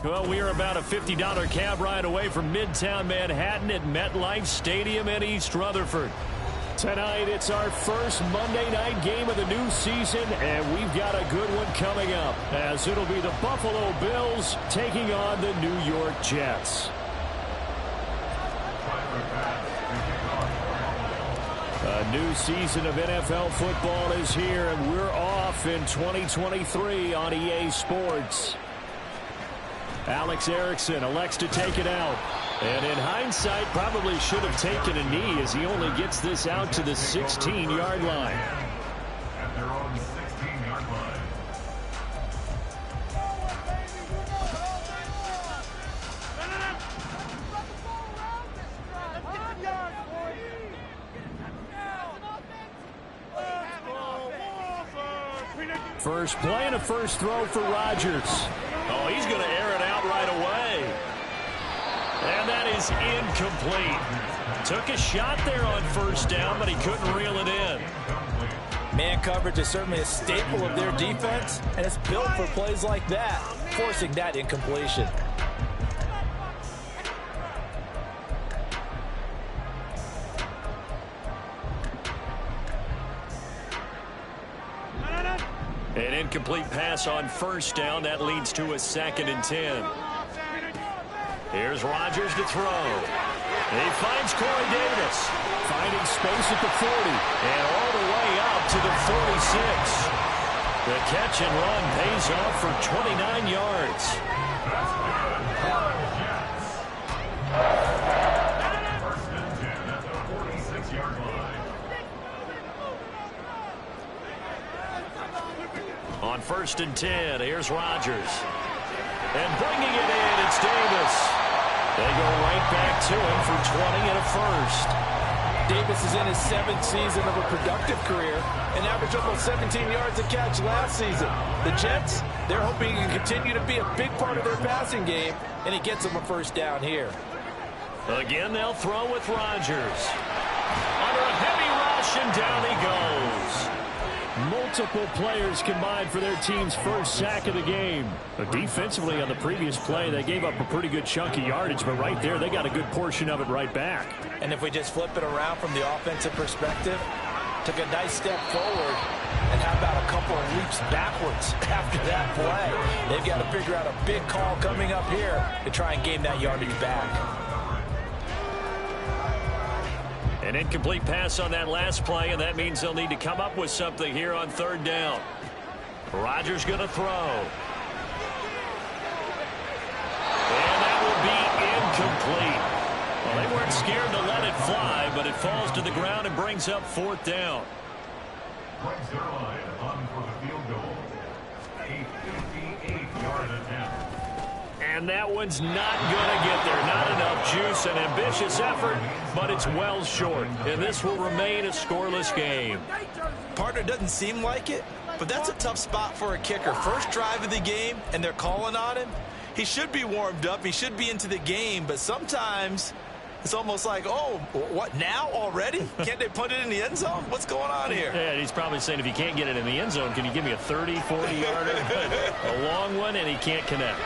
Well, we are about a $50 cab ride away from Midtown Manhattan at MetLife Stadium in East Rutherford. Tonight, it's our first Monday night game of the new season, and we've got a good one coming up, as it'll be the Buffalo Bills taking on the New York Jets. A new season of NFL football is here, and we're off in 2023 on EA Sports. Alex Erickson elects to take it out. And in hindsight, probably should have taken a knee as he only gets this out to the 16-yard line. At their own 16-yard line. First play and a first throw for Rodgers. Oh, he's going to air it out right away. And that is incomplete. Took a shot there on first down, but he couldn't reel it in. Man coverage is certainly a staple of their defense, and it's built for plays like that, forcing that incompletion. An incomplete pass on first down. That leads to a 2nd and 10. Here's Rodgers to throw. He finds Corey Davis, finding space at the 40, and all the way up to the 46. The catch and run pays off for 29 yards. First and 10 at the 46-yard line. On 1st and 10, here's Rodgers. And bringing it in, it's Davis. They go right back to him for 20 and a first. Davis is in his 7th season of a productive career and averaged almost 17 yards a catch last season. The Jets, they're hoping he can continue to be a big part of their passing game, and he gets them a first down here. Again, they'll throw with Rodgers. Under a heavy rush, and down he goes. Multiple players combined for their team's first sack of the game. But defensively on the previous play, they gave up a pretty good chunk of yardage, but right there, they got a good portion of it right back. And if we just flip it around from the offensive perspective, took a nice step forward, and how about a couple of leaps backwards after that play? They've got to figure out a big call coming up here to try and gain that yardage back. An incomplete pass on that last play, and that means they'll need to come up with something here on 3rd down. Rodgers going to throw. And that will be incomplete. Well, they weren't scared to let it fly, but it falls to the ground and brings up 4th down. Brings their line on for the field goal. A 58-yard attempt. And that one's not going to get there. Not enough juice. An ambitious effort, but it's well short. And this will remain a scoreless game. Partner, doesn't seem like it, but that's a tough spot for a kicker. First drive of the game, and they're calling on him. He should be warmed up. He should be into the game, but sometimes it's almost like, oh, what, now already? Can't they put it in the end zone? What's going on here? Yeah, he's probably saying, if you can't get it in the end zone, can you give me a 30, 40-yarder? A long one, and he can't connect.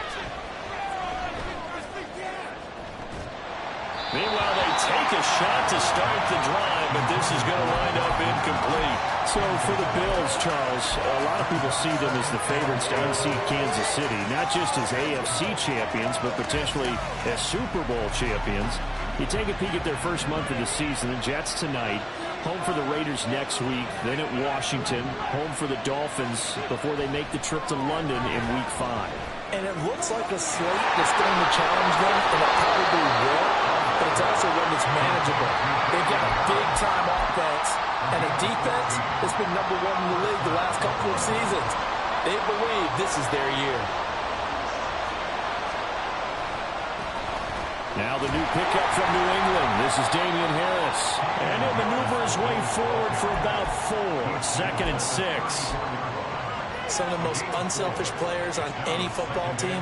Meanwhile, they take a shot to start the drive, but this is going to wind up incomplete. So for the Bills, Charles, a lot of people see them as the favorites to unseat Kansas City, not just as AFC champions, but potentially as Super Bowl champions. You take a peek at their first month of the season, the Jets tonight, home for the Raiders next week, then at Washington, home for the Dolphins before they make the trip to London in Week 5. And it looks like a slate that's going to challenge them, and it probably will. But it's also one that's manageable. They've got a big-time offense and a defense that's been #1 in the league the last couple of seasons. They believe this is their year. Now the new pickup from New England. This is Damian Harris. And he'll maneuver his way forward for about 4. 2nd and 6. Some of the most unselfish players on any football team,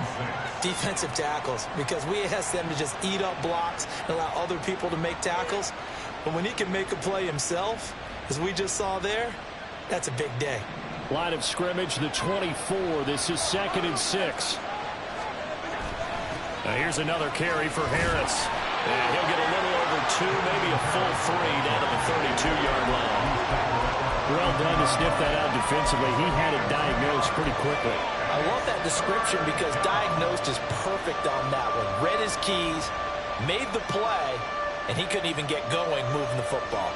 defensive tackles, because we ask them to just eat up blocks and allow other people to make tackles. But when he can make a play himself, as we just saw there, that's a big day. Line of scrimmage, the 24. This is 2nd and 6. Here's another carry for Harris. And he'll get a little over 2, maybe a full 3 down to the 32-yard line. Well done to sniff that out defensively. He had it diagnosed pretty quickly. I love that description because diagnosed is perfect on that one. Read his keys, made the play, and he couldn't even get going moving the football.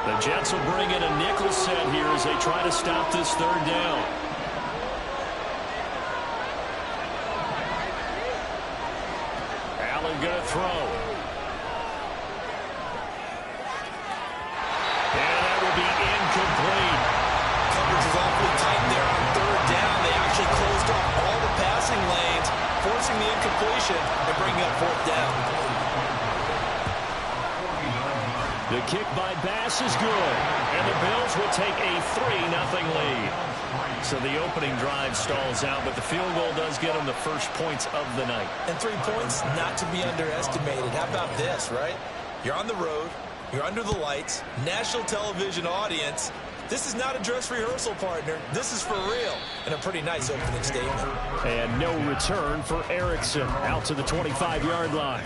The Jets will bring in a nickel set here as they try to stop this third down. Allen going to throw. And that will be incomplete. Coverage is awfully tight there on third down. They actually closed off all the passing lanes, forcing the incompletion and bringing up fourth down. The kick by Bass is good, and the Bills will take a 3-0 lead. So the opening drive stalls out, but the field goal does get them the first points of the night. And 3 points, not to be underestimated. How about this, right? You're on the road, you're under the lights, national television audience. This is not a dress rehearsal, partner. This is for real, and a pretty nice opening statement. And no return for Erickson out to the 25-yard line.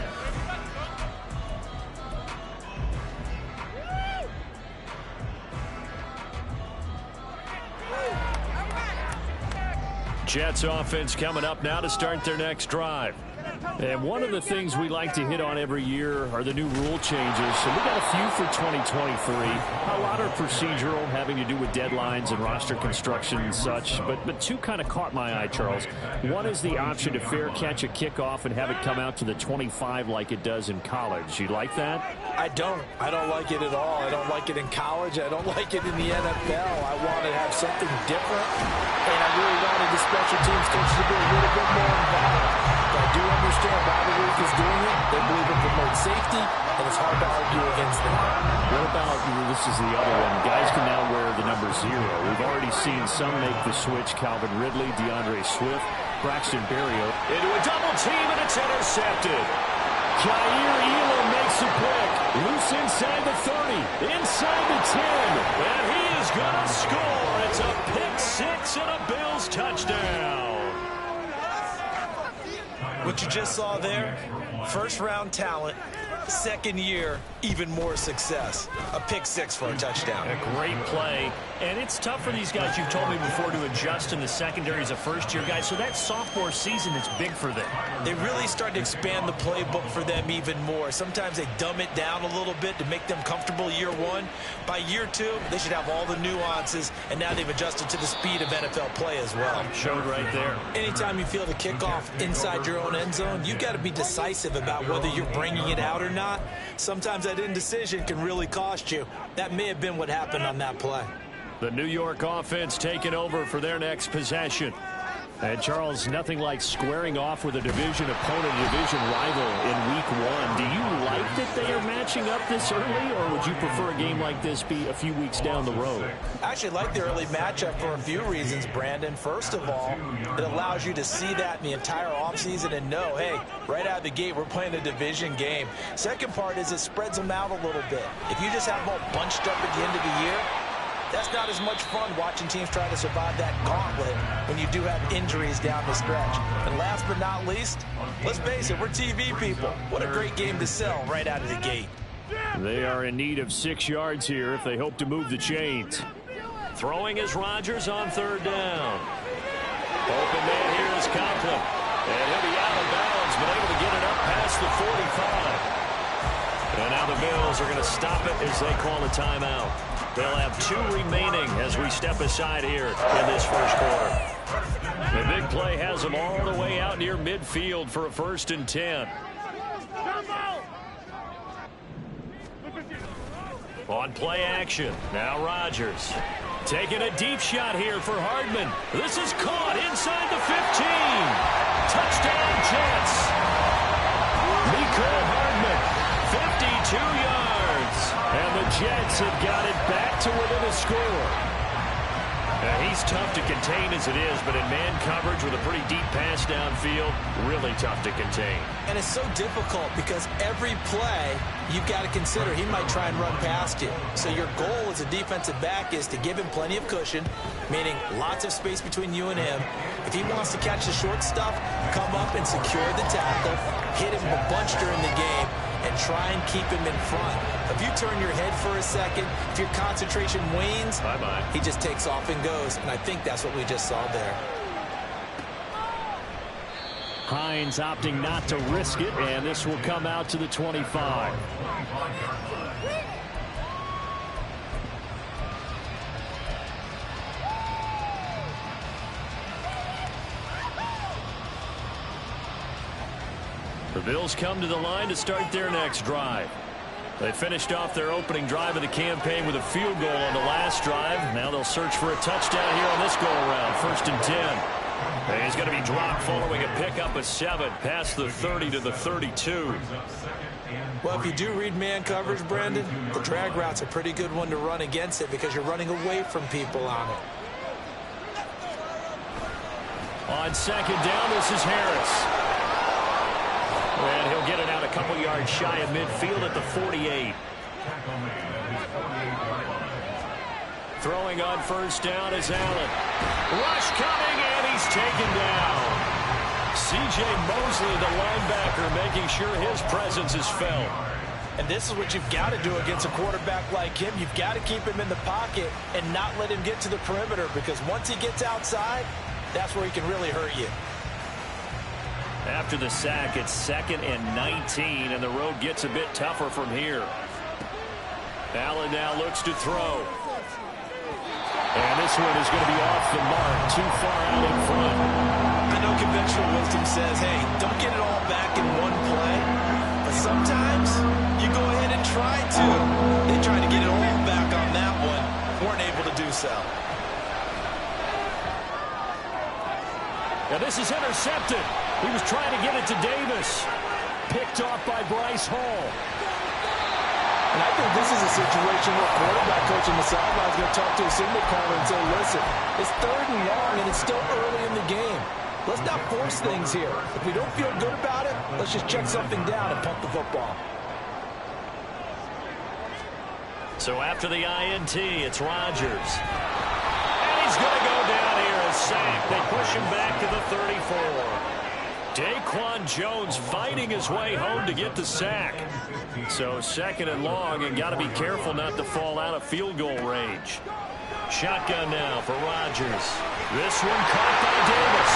Jets offense coming up now to start their next drive. And one of the things we like to hit on every year are the new rule changes. So we got a few for 2023. A lot are procedural, having to do with deadlines and roster construction and such. But two kind of caught my eye, Charles. One is the option to fair catch a kickoff and have it come out to the 25 like it does in college. You like that? I don't like it at all. I don't like it in college. I don't like it in the NFL. I want to have something different, and I really wanted the special teams coaches to be a little bit more involved. But I do understand why the league is doing it. They believe it promotes safety, and it's hard to argue against that. What about, this is the other one, guys can now wear the number 0. We've already seen some make the switch. Calvin Ridley, DeAndre Swift, Braxton Berrios into a double team, and it's intercepted. Jair Elam makes it quick. Loose inside the 30, inside the 10, and he is going to score. It's a pick 6 and a Bills touchdown. What you just saw there, first-round talent, second year, even more success. A pick 6 for a touchdown. A great play. And it's tough for these guys, you've told me before, to adjust in the secondary as a first-year guy. So that sophomore season is big for them. They really start to expand the playbook for them even more. Sometimes they dumb it down a little bit to make them comfortable year 1. By year 2, they should have all the nuances, and now they've adjusted to the speed of NFL play as well. Showed right there. Anytime you feel the kickoff inside your own end zone, you've got to be decisive about whether you're bringing it out or not. Sometimes that indecision can really cost you. That may have been what happened on that play. The New York offense taking over for their next possession. And, Charles, nothing like squaring off with a division opponent, division rival in week 1. Do you like that they are matching up this early, or would you prefer a game like this be a few weeks down the road? I actually like the early matchup for a few reasons, Brandon. First of all, it allows you to see that in the entire offseason and know, hey, right out of the gate, we're playing a division game. Second part is it spreads them out a little bit. If you just have them all bunched up at the end of the year, that's not as much fun watching teams try to survive that gauntlet when you do have injuries down the stretch. And last but not least, let's face it, we're TV people. What a great game to sell right out of the gate. They are in need of 6 yards here if they hope to move the chains. Throwing is Rodgers on third down. Open man here is Conklin. And he'll be out of bounds, but able to get it up past the 45. And now the Bills are going to stop it as they call a timeout. They'll have 2 remaining as we step aside here in this first quarter. The big play has them all the way out near midfield for a 1st and 10. On play action, now Rodgers. Taking a deep shot here for Hardman. This is caught inside the 15. Touchdown Jets. Mecole Hardman, 52 yards. And the Jets have got it back to within a score. He's tough to contain as it is, but in man coverage with a pretty deep pass downfield, really tough to contain. And it's so difficult because every play you've got to consider he might try and run past you. So your goal as a defensive back is to give him plenty of cushion, meaning lots of space between you and him. If he wants to catch the short stuff, come up and secure the tackle, hit him a bunch during the game, and try and keep him in front. If you turn your head for a second, if your concentration wanes, bye-bye. He just takes off and goes, and I think that's what we just saw there. Hines opting not to risk it, and this will come out to the 25. The Bills come to the line to start their next drive. They finished off their opening drive of the campaign with a field goal on the last drive. Now they'll search for a touchdown here on this go-around. 1st and 10. And he's going to be dropped following a pickup of 7 past the 30 to the 32. Well, if you do read man coverage, Brandon, the drag route's a pretty good one to run against it because you're running away from people on it. On 2nd down, this is Harris. And he'll get it out a couple yards shy of midfield at the 48. Throwing on 1st down is Allen. Rush coming, and he's taken down. C.J. Mosley, the linebacker, making sure his presence is felt. And this is what you've got to do against a quarterback like him. You've got to keep him in the pocket and not let him get to the perimeter because once he gets outside, that's where he can really hurt you. After the sack, it's 2nd and 19, and the road gets a bit tougher from here. Allen now looks to throw. And this one is going to be off the mark, too far out in front. I know conventional wisdom says, hey, don't get it all back in one play. But sometimes you go ahead and try to. They tried to get it all back on that one. Weren't able to do so. Now this is intercepted. He was trying to get it to Davis. Picked off by Bryce Hall. And I think this is a situation where quarterback coach on the sideline is going to talk to his signal caller and say, listen, it's 3rd and long and it's still early in the game. Let's not force things here. If we don't feel good about it, let's just check something down and punt the football. So after the INT, it's Rodgers. And he's going to go down here and sack. They push him back to the 34. Daquan Jones fighting his way home to get the sack. So 2nd and long, and got to be careful not to fall out of field goal range. Shotgun now for Rodgers. This one caught by Davis.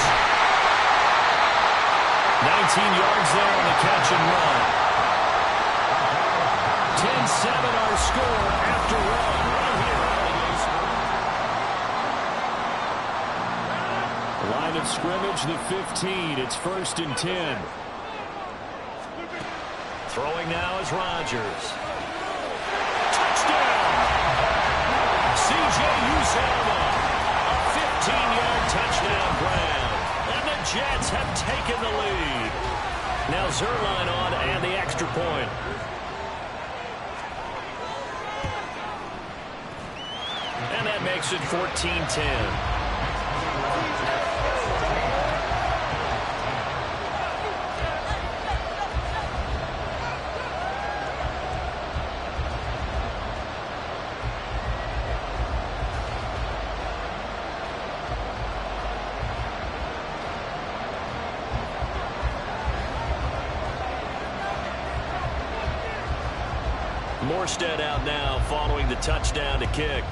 19 yards there on the catch and run. 10-7 our score after run right here. Line of scrimmage, the 15. It's 1st and 10. Throwing now is Rodgers. Touchdown! C.J. Uzomah. A 15-yard touchdown grab. And the Jets have taken the lead. Now Zuerlein on and the extra point. And that makes it 14-10. Morstead out now following the touchdown to kick.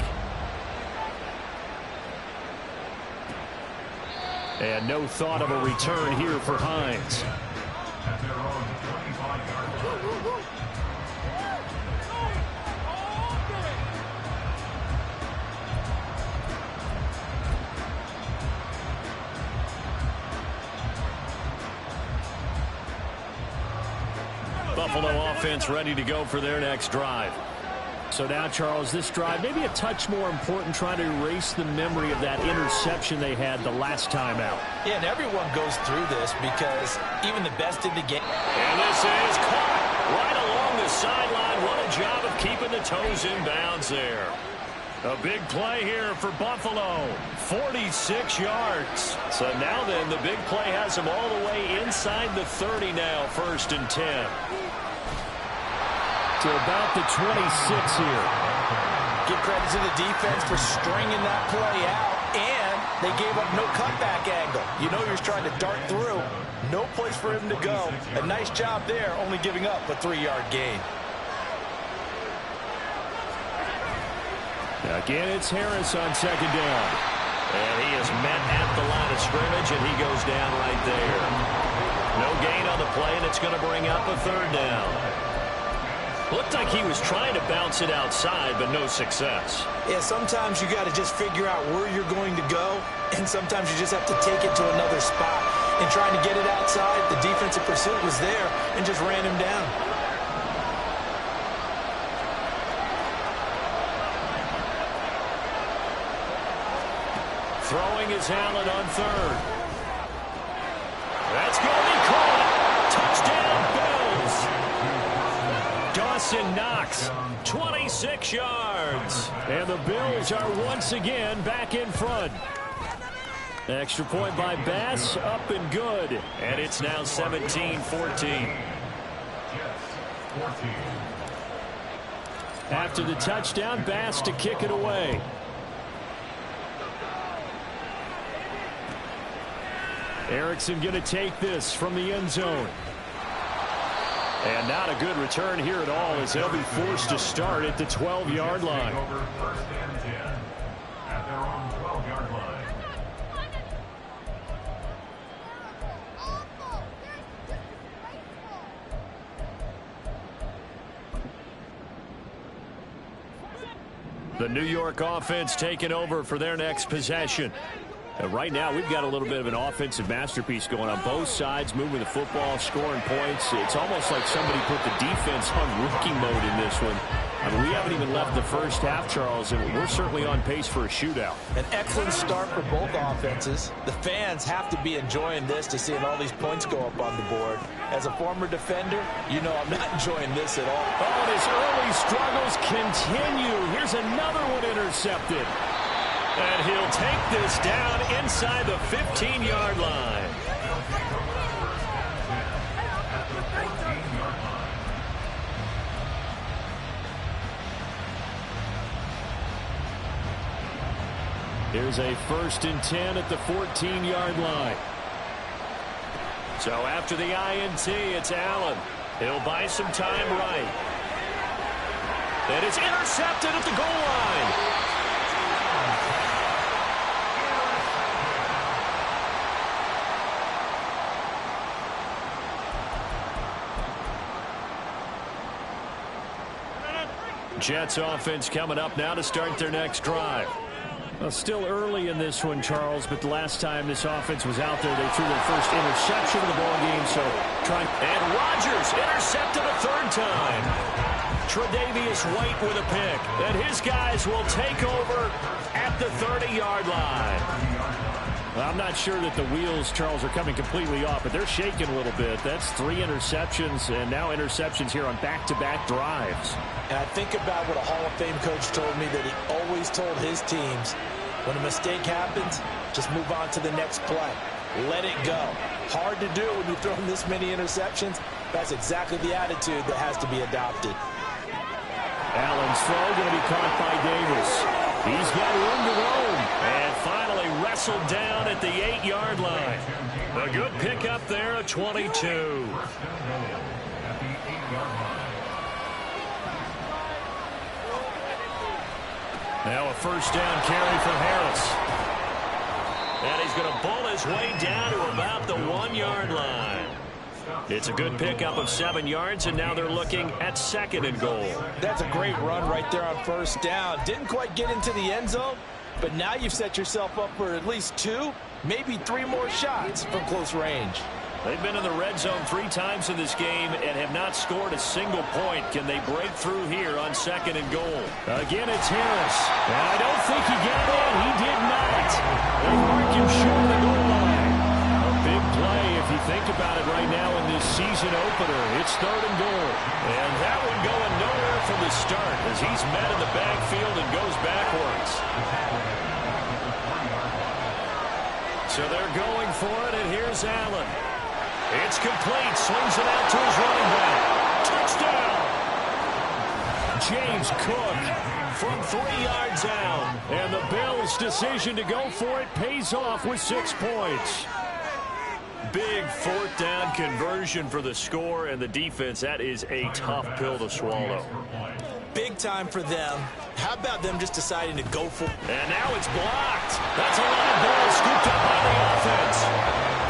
And no thought of a return here for Hines. Buffalo offense ready to go for their next drive. So now, Charles, this drive maybe a touch more important, trying to erase the memory of that interception they had the last time out. Yeah, and everyone goes through this because even the best in the game. And this is caught right along the sideline. What a job of keeping the toes in bounds there. A big play here for Buffalo. 46 yards. So now then, the big play has them all the way inside the 30 now, 1st and 10. To about the 26 here. Give credit to the defense for stringing that play out, and they gave up no cutback angle. You know you're trying to dart through. No place for him to go. A nice job there, only giving up a 3-yard gain. Again, it's Harris on 2nd down. And he is met at the line of scrimmage, and he goes down right there. No gain on the play, and it's going to bring up a 3rd down. Looked like he was trying to bounce it outside, but no success. Yeah, sometimes you got to just figure out where you're going to go, and sometimes you just have to take it to another spot. And trying to get it outside, the defensive pursuit was there and just ran him down. Throwing is Allen on 3rd. That's going to be caught. Touchdown, Bills. Dawson Knox, 26 yards. And the Bills are once again back in front. Extra point by Bass, up and good. And it's now 17-14. After the touchdown, Bass to kick it away. Erickson going to take this from the end zone. And not a good return here at all, as they'll be forced to start at the 12-yard line. At their own 12-yard line. The New York offense taking over for their next possession. Right now, we've got a little bit of an offensive masterpiece going on both sides, moving the football, scoring points. It's almost like somebody put the defense on rookie mode in this one. I mean, we haven't even left the first half, Charles, and we're certainly on pace for a shootout. An excellent start for both offenses. The fans have to be enjoying this to seeing all these points go up on the board. As a former defender, you know I'm not enjoying this at all. Oh, and his early struggles continue. Here's another one intercepted. And he'll take this down inside the 15-yard line. Here's a 1st and 10 at the 14-yard line. So after the INT, it's Allen. He'll buy some time right. And it's intercepted at the goal line. Jets offense coming up now to start their next drive. Well, still early in this one, Charles, but the last time this offense was out there, they threw their first interception of the ball game. So and Rodgers intercepted a 3rd time. Tre'Davious White with a pick. And his guys will take over at the 30-yard line. Well, I'm not sure that the wheels, Charles, are coming completely off, but they're shaking a little bit. That's 3 interceptions, and now interceptions here on back-to-back drives. And I think about what a Hall of Fame coach told me that he always told his teams, when a mistake happens, just move on to the next play. Let it go. Hard to do when you've thrown this many interceptions. That's exactly the attitude that has to be adopted. Allen's throw going to be caught by Davis. He's got room to roam. And finally wrestled down at the 8-yard line. A good pickup there at 22. At the 8-yard line. Now a 1st down carry from Harris. And he's going to bull his way down to about the 1-yard line. It's a good pickup of 7 yards, and now they're looking at 2nd and goal. That's a great run right there on 1st down. Didn't quite get into the end zone, but now you've set yourself up for at least 2, maybe 3 more shots from close range. They've been in the red zone 3 times in this game and have not scored a single point. Can they break through here on 2nd and goal? Again, it's Harris. And I don't think he got in. He did not. They mark him short of the goal line. A big play if you think about it right now in this season opener, it's 3rd and goal. And that one going nowhere from the start as he's met in the backfield and goes backwards. So they're going for it, and here's Allen. It's complete. Swings it out to his running back. Touchdown! James Cook from 3 yards out. And the Bills' decision to go for it pays off with 6 points. Big 4th down conversion for the score, and the defense, that is a tough pill to swallow. Big time for them. How about them just deciding to go for it? And now it's blocked. That's a lot of balls scooped up by the offense.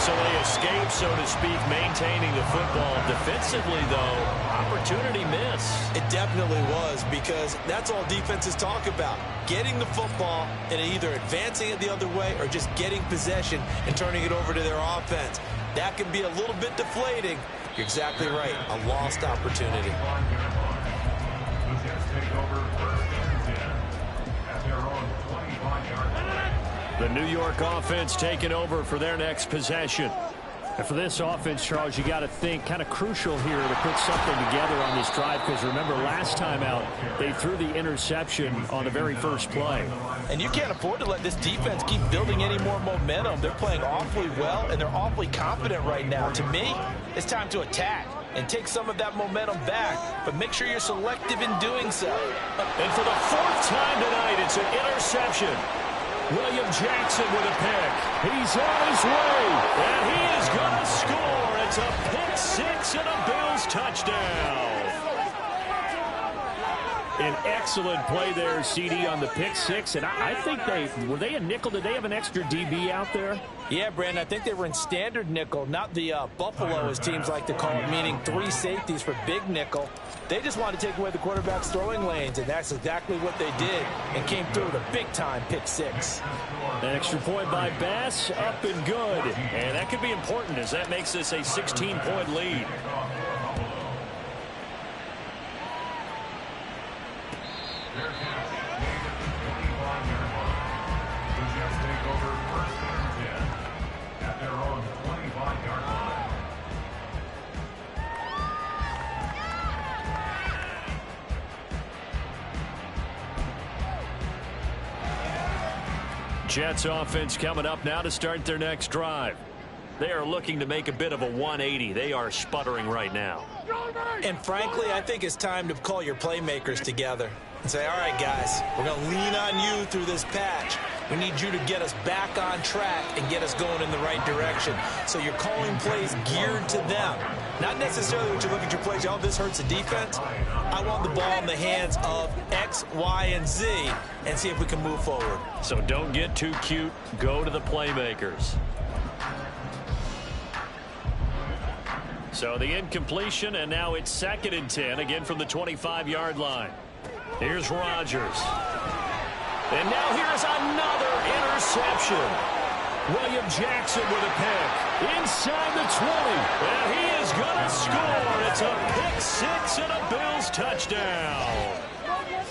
So they escape, so to speak, maintaining the football. Defensively, though, opportunity miss. It definitely was, because that's all defenses talk about. Getting the football and either advancing it the other way or just getting possession and turning it over to their offense. That can be a little bit deflating. You're exactly right. A lost opportunity. The New York offense taking over for their next possession. And for this offense, Charles, you got to think kind of crucial here to put something together on this drive, because remember last time out they threw the interception on the very first play. And you can't afford to let this defense keep building any more momentum. They're playing awfully well, and they're awfully confident right now. To me, it's time to attack and take some of that momentum back, but make sure you're selective in doing so. And for the 4th time tonight, it's an interception. William Jackson with a pick. He's on his way, and he is going to score. It's a pick 6 and a Bills touchdown. An excellent play there, CD, on the pick 6. And I think were they a nickel? Did they have an extra DB out there? Yeah, Brandon, I think they were in standard nickel, not the Buffalo, as teams like to call it, meaning 3 safeties for big nickel. They just wanted to take away the quarterback's throwing lanes, and that's exactly what they did, and came through with a big-time pick 6. An extra point by Bass, up and good. And that could be important, as that makes this a 16-point lead. Jets offense coming up now to start their next drive. They are looking to make a bit of a 180. They are sputtering right now. And frankly, I think it's time to call your playmakers together and say, all right, guys, we're going to lean on you through this patch. We need you to get us back on track and get us going in the right direction. So you're calling plays geared to them. Not necessarily when you look at your plays, oh, this hurts the defense. I want the ball in the hands of X, Y, and Z and see if we can move forward. So don't get too cute. Go to the playmakers. So the incompletion, and now it's 2nd and 10, again from the 25-yard line. Here's Rodgers. And now here's another interception. William Jackson with a pick inside the 20. And he is going to score. It's a pick 6 and a Bills touchdown.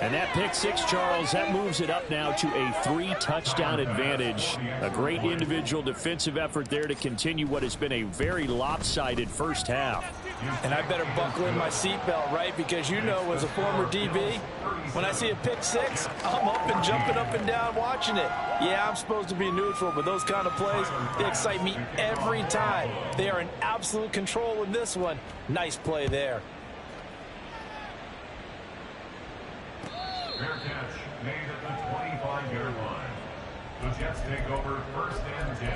And that pick 6, Charles, that moves it up now to a 3-touchdown advantage. A great individual defensive effort there to continue what has been a very lopsided first half. And I better buckle in my seatbelt, right? Because you know, as a former DB, when I see a pick 6, I'm up and jumping up and down watching it. Yeah, I'm supposed to be neutral, but those kind of plays, they excite me every time. They are in absolute control in this one. Nice play there. Fair catch made at the 25-yard line. The Jets take over 1st and 10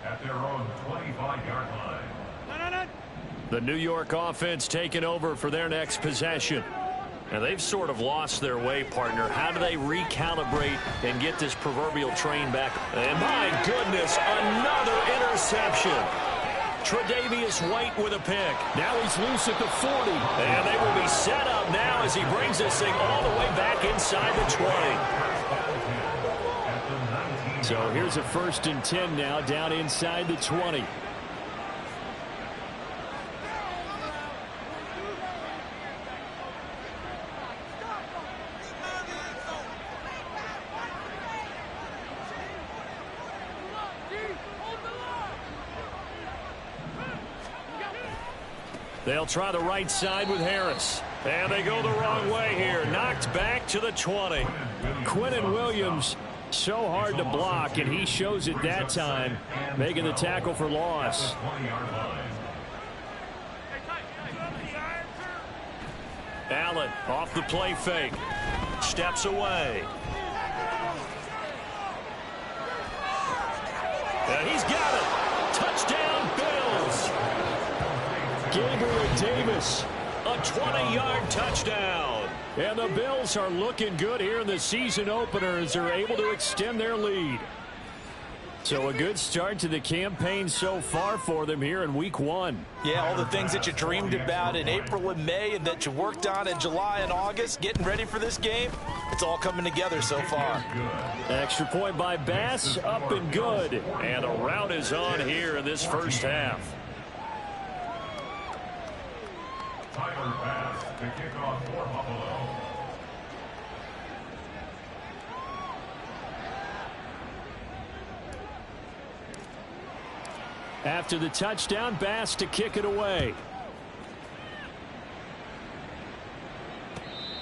at their own 25-yard line. The New York offense taking over for their next possession. And they've sort of lost their way, partner. How do they recalibrate and get this proverbial train back? And my goodness, another interception. Tre'Davious White with a pick. Now he's loose at the 40. And they will be set up now as he brings this thing all the way back inside the 20. So here's a 1st and 10 now down inside the 20. They'll try the right side with Harris. And they go the wrong way here. Knocked back to the 20. Quinnen Williams, so hard to block, and he shows it that time, making the tackle for loss. Allen off the play fake. Steps away. And he's got it. Touchdown, Bills. Gabriel Davis, a 20-yard touchdown. And the Bills are looking good here in the season opener as they're able to extend their lead. So a good start to the campaign so far for them here in week 1. Yeah, all the things that you dreamed about in April and May and that you worked on in July and August, getting ready for this game, it's all coming together so far. Extra point by Bass, up and good. And a rout is on here in this first half. Tyler Bass to kick off for Buffalo. After the touchdown, Bass to kick it away.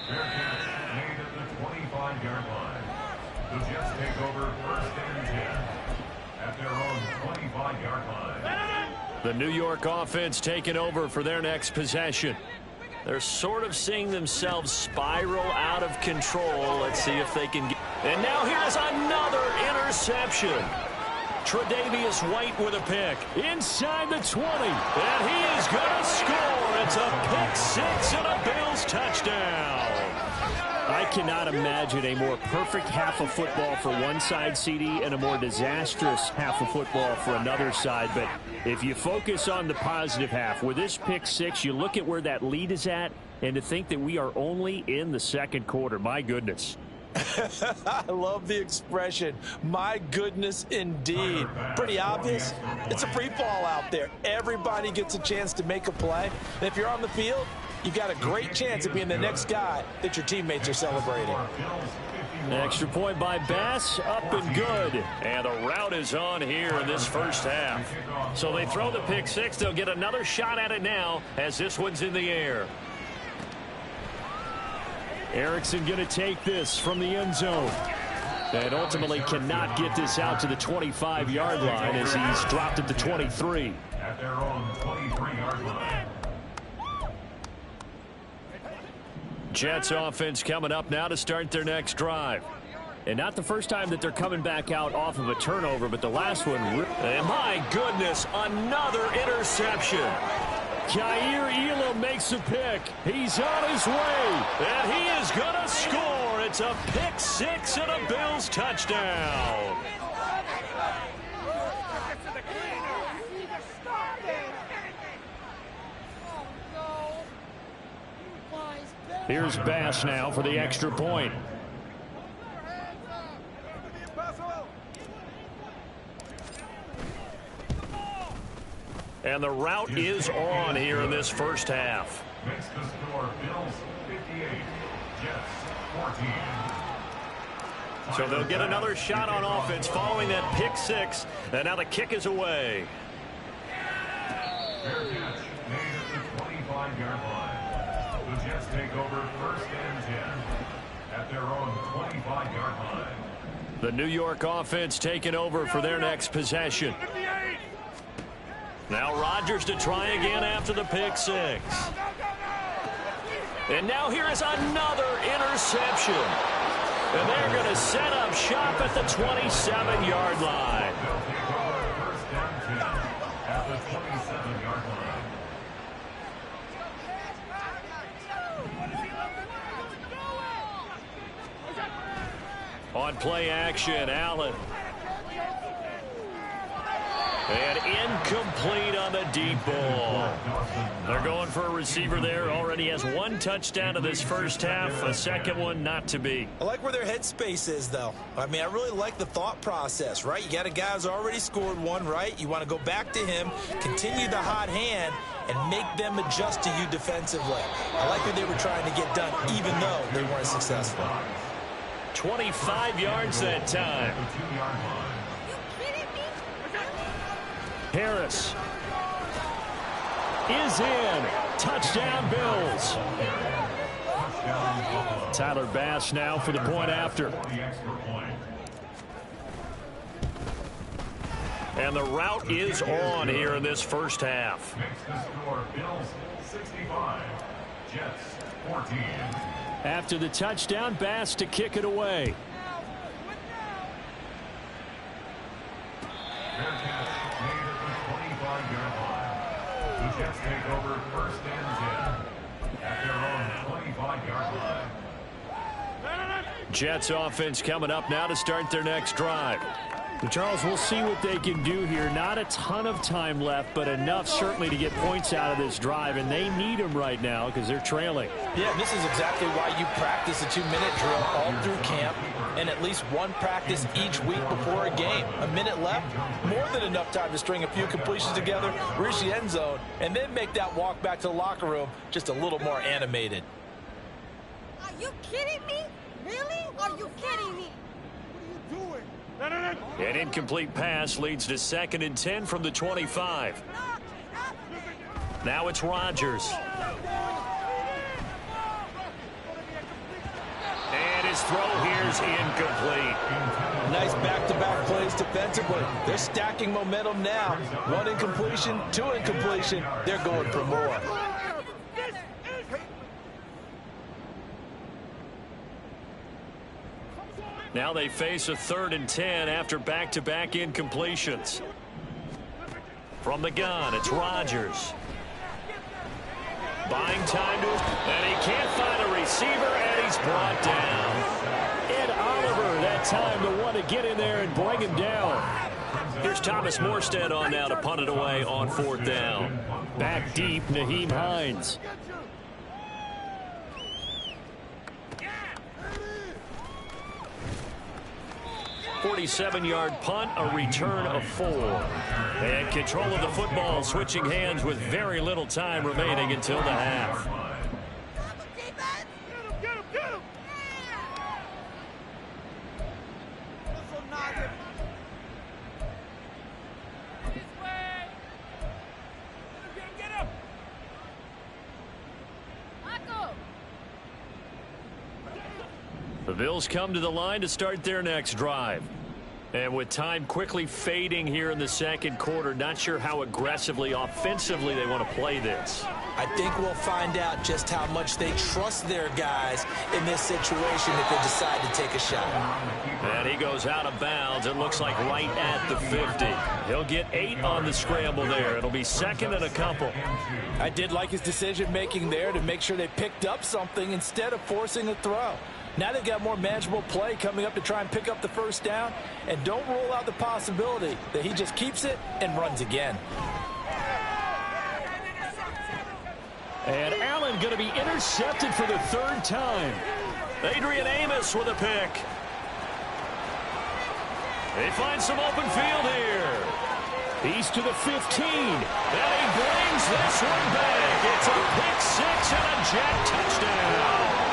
Fair catch made at the 25-yard line. The Jets take over first and 10 at their own 25-yard line. The New York offense taking over for their next possession. They're sort of seeing themselves spiral out of control. Let's see if they can get... And now here's another interception. Tre'Davious White with a pick. Inside the 20. And he is going to score. It's a pick six and a Bills touchdown. I cannot imagine a more perfect half of football for one side, CD, and a more disastrous half of football for another side. But if you focus on the positive half, with this pick six, you look at where that lead is at, and to think that we are only in the second quarter. My goodness. I love the expression, my goodness indeed. Pretty obvious. It's a free fall out there. Everybody gets a chance to make a play. And if you're on the field, you've got a great chance of being the next guy that your teammates are celebrating. Extra point by Bass, up and good. And the route is on here in this first half. So they throw the pick six. They'll get another shot at it now as this one's in the air. Erickson going to take this from the end zone. And ultimately cannot get this out to the 25-yard line as he's dropped at the 23. At their own 23-yard line. Jets offense coming up now to start their next drive. And not the first time that they're coming back out off of a turnover, but the last one. And my goodness, another interception. Kaiir Elam makes a pick. He's on his way. And he is going to score. It's a pick six and a Bills touchdown. Here's Bass now for the extra point. And the route is on here in this first half. Makes the score Bills 58, Jets 14. So they'll get another shot on offense following that pick six. And now the kick is away. Fair catch made at the 25-yard line. The Jets take over first and 10 at their own 25-yard line. The New York offense taking over for their next possession. Now Rodgers to try again after the pick six. And now here is another interception. And they're going to set up shop at the 27-yard line. They'll take over first and 10 at the 27-yard line. On play action, Allen. And incomplete on the deep ball. They're going for a receiver there. Already has one touchdown in this first half. A second one not to be. I like where their headspace is, though. I mean, I really like the thought process, right? You got a guy who's already scored one, right? You want to go back to him, continue the hot hand, and make them adjust to you defensively. I like what they were trying to get done, even though they weren't successful. 25 yards that time. Harris is in. Touchdown, Bills. Tyler Bass now for the point after. And the route is on here in this first half. Makes the score Bills 65, Jets 14. After the touchdown, Bass to kick it away. Fair catch made at the 25-yard line. The Jets take over first and 10 at their own 25-yard line. Jets offense coming up now to start their next drive. Charles, we'll see what they can do here. Not a ton of time left, but enough certainly to get points out of this drive, and they need them right now because they're trailing. Yeah, this is exactly why you practice a 2-minute drill all through camp and at least one practice each week before a game. A minute left, more than enough time to string a few completions together, reach the end zone, and then make that walk back to the locker room just a little more animated. Are you kidding me? Really? Are you kidding me? What are you doing? An incomplete pass leads to 2nd and 10 from the 25. Now it's Rodgers. And his throw here's incomplete. Nice back-to-back plays defensively. They're stacking momentum now. 1 incompletion, 2 incompletion. They're going for more. Now they face a 3rd and 10 after back-to-back incompletions. From the gun, it's Rodgers. Buying time to, and he can't find a receiver, and he's brought down. Ed Oliver, that time to want to get in there and bring him down. Here's Thomas Morstead on now to punt it away on 4th down. Back deep, Nyheim Hines. 47-yard punt, a return of 4. And control of the football, switching hands with very little time remaining until the half. The Bills come to the line to start their next drive. And with time quickly fading here in the second quarter, not sure how aggressively, offensively they want to play this. I think we'll find out just how much they trust their guys in this situation if they decide to take a shot. And he goes out of bounds. It looks like right at the 50. He'll get 8 on the scramble there. It'll be 2nd and a couple. I did like his decision-making there to make sure they picked up something instead of forcing a throw. Now they've got more manageable play coming up to try and pick up the first down. And don't rule out the possibility that he just keeps it and runs again. And Allen going to be intercepted for the 3rd time. Adrian Amos with a pick. They find some open field here. He's to the 15. And he brings this one back. It's a pick 6 and a Jet touchdown.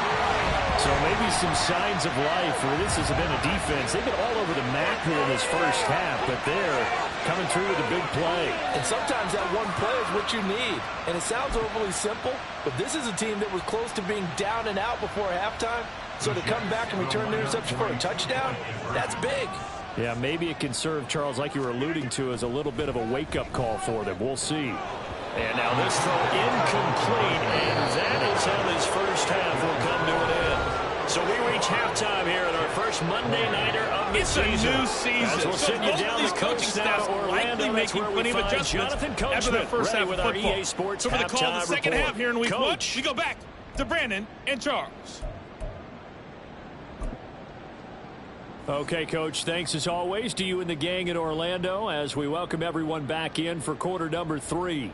So maybe some signs of life for this has been a defense. They've been all over the map here in this first half, but they're coming through with a big play. And sometimes that one play is what you need. And it sounds overly simple, but this is a team that was close to being down and out before halftime. So to come back and return the interception for a touchdown, that's big. Yeah, maybe it can serve, Charles, like you were alluding to, as a little bit of a wake-up call for them. We'll see. And now this throw incomplete, and that is how this first half will come to an end. So we reach halftime here in our first Monday Nighter of the season. It's a new season. As we'll send you down the coast now to Orlando. That's where we find Jonathan Coachman ready with our EA Sports so for the call of the second report. half here in week Coach. 1, we go back to Brandon and Charles. Okay, Coach, thanks as always to you and the gang in Orlando as we welcome everyone back in for quarter number 3.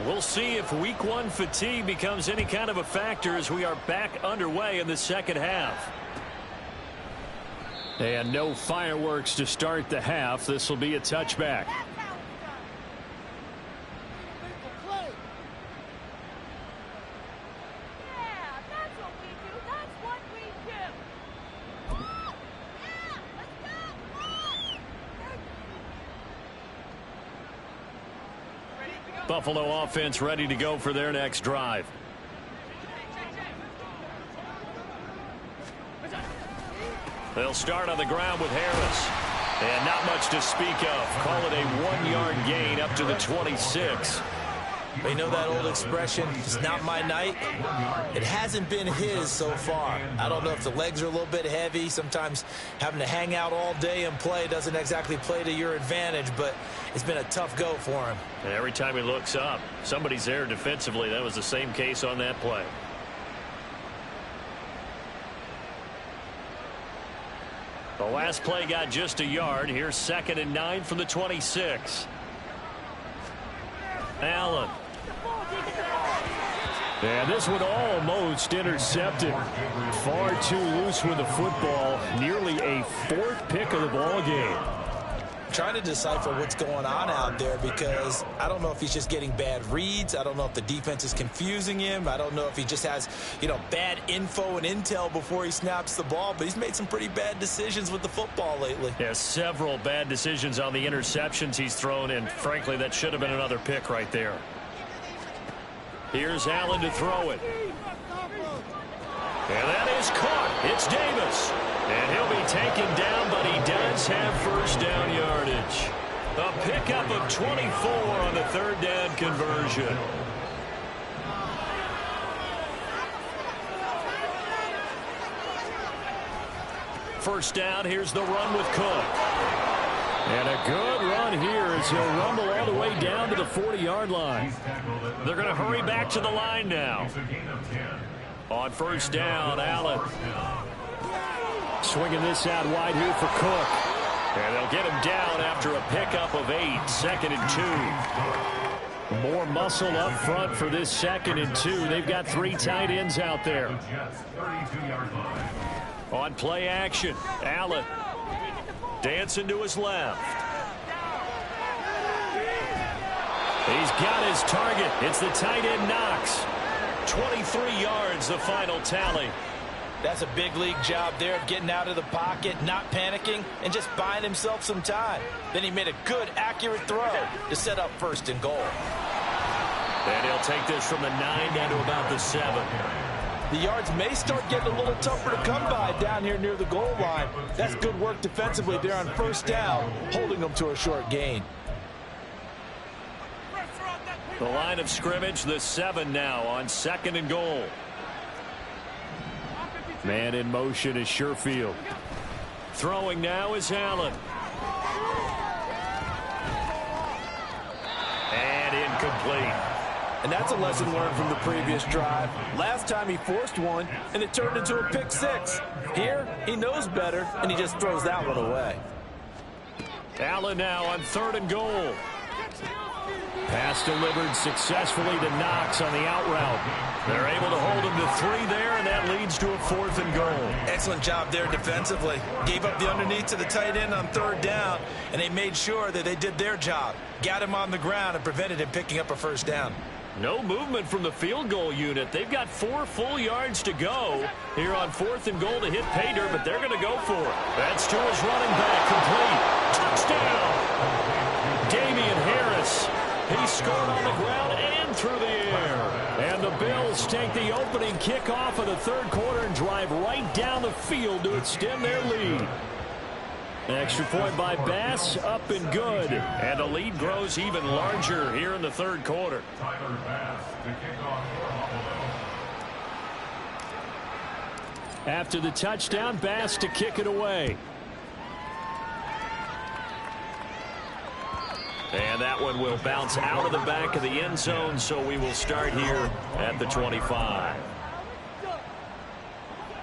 We'll see if week 1 fatigue becomes any kind of a factor as we are back underway in the second half. And no fireworks to start the half. This will be a touchback. Buffalo offense ready to go for their next drive. They'll start on the ground with Harris. And not much to speak of. Call it a 1-yard gain up to the 26. You know that old expression, it's not my night? It hasn't been his so far. I don't know if the legs are a little bit heavy. Sometimes having to hang out all day and play doesn't exactly play to your advantage, but it's been a tough go for him. And every time he looks up, somebody's there defensively. That was the same case on that play. The last play got just a yard. Here's 2nd and 9 from the 26. Allen. And this one almost intercepted. Far too loose with the football. Nearly a 4th pick of the ball game. Trying to decipher what's going on out there because I don't know if he's just getting bad reads. I don't know if the defense is confusing him. I don't know if he just has, bad info and intel before he snaps the ball. But he's made some pretty bad decisions with the football lately. Yeah, several bad decisions on the interceptions he's thrown, and frankly, that should have been another pick right there. Here's Allen to throw it. And that is caught. It's Davis. And he'll be taken down, but he does have first down yardage. A pickup of 24 on the 3rd down conversion. First down, here's the run with Cook. And a good run here as he'll rumble all the way down to the 40-yard line. They're going to hurry back to the line now. On first down, Allen. Swinging this out wide here for Cook. And they'll get him down after a pickup of 8. 2nd and 2. More muscle up front for this 2nd and 2. They've got 3 tight ends out there. On play action, Allen. Dancing to his left. He's got his target. It's the tight end Knox. 23 yards, the final tally. That's a big league job there of getting out of the pocket, not panicking, and just buying himself some time. Then he made a good, accurate throw to set up 1st and goal. And he'll take this from the 9 down to about the 7. The yards may start getting a little tougher to come by down here near the goal line. That's good work defensively there on first down, holding them to a short gain. The line of scrimmage, the 7 now on 2nd and goal. Man in motion is Sherfield. Throwing now is Allen. And incomplete. And that's a lesson learned from the previous drive. Last time he forced one, and it turned into a pick 6. Here, he knows better, and he just throws that one away. Allen now on 3rd and goal. Pass delivered successfully to Knox on the out route. They're able to hold him to 3 there, and that leads to a 4th and goal. Excellent job there defensively. Gave up the underneath to the tight end on 3rd down, and they made sure that they did their job. Got him on the ground and prevented him picking up a 1st down. No movement from the field goal unit. They've got 4 full yards to go here on 4th and goal to hit pay dirt, but they're going to go for it. That's to his running back, complete. Touchdown! Damian Harris. He scored on the ground and through the air. And the Bills take the opening kickoff of the 3rd quarter and drive right down the field to extend their lead. Extra point by Bass, up and good. And the lead grows even larger here in the 3rd quarter. Tyler Bass to kick off for Buffalo. After the touchdown, Bass to kick it away. And that one will bounce out of the back of the end zone, so we will start here at the 25.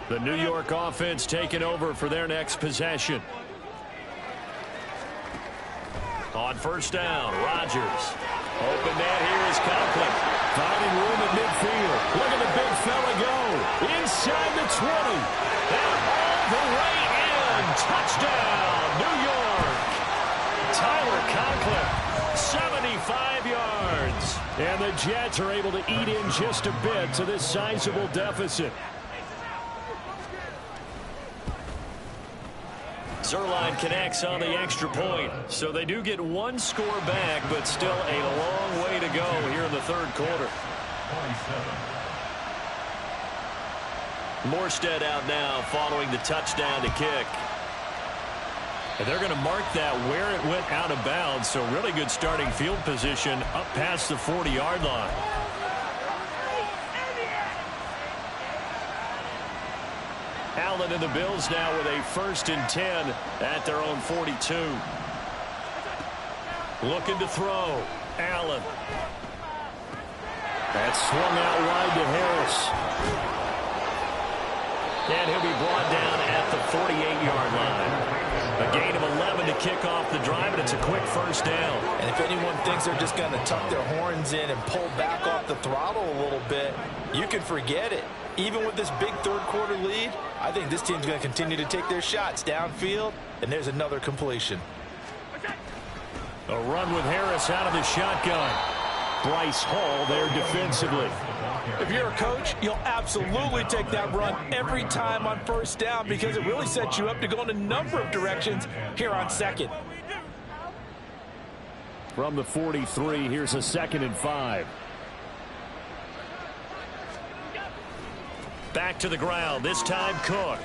The New York offense taking over for their next possession. On first down, Rodgers. Open man here is Conklin. Finding room at midfield. Look at the big fella go. Inside the 20. And all the way in. Touchdown, New York. Tyler Conklin, 75 yards. And the Jets are able to eat in just a bit to this sizable deficit. Zuerlein connects on the extra point. So they do get one score back, but still a long way to go here in the third quarter. Morstead out now following the touchdown to kick. And they're going to mark that where it went out of bounds. So really good starting field position up past the 40-yard line. Allen and the Bills now with a 1st and 10 at their own 42. Looking to throw. Allen. That's swung out wide to Harris. And he'll be brought down at the 48-yard line. A gain of 11 to kick off the drive, and it's a quick first down. And if anyone thinks they're just going to tuck their horns in and pull back off the throttle a little bit, you can forget it. Even with this big third-quarter lead, I think this team's going to continue to take their shots downfield, and there's another completion. A run with Harris out of the shotgun. Bryce Hall there defensively. If you're a coach, you'll absolutely take that run every time on first down because it really sets you up to go in a number of directions here on second. From the 43, here's a 2nd and 5. Back to the ground, this time Cook.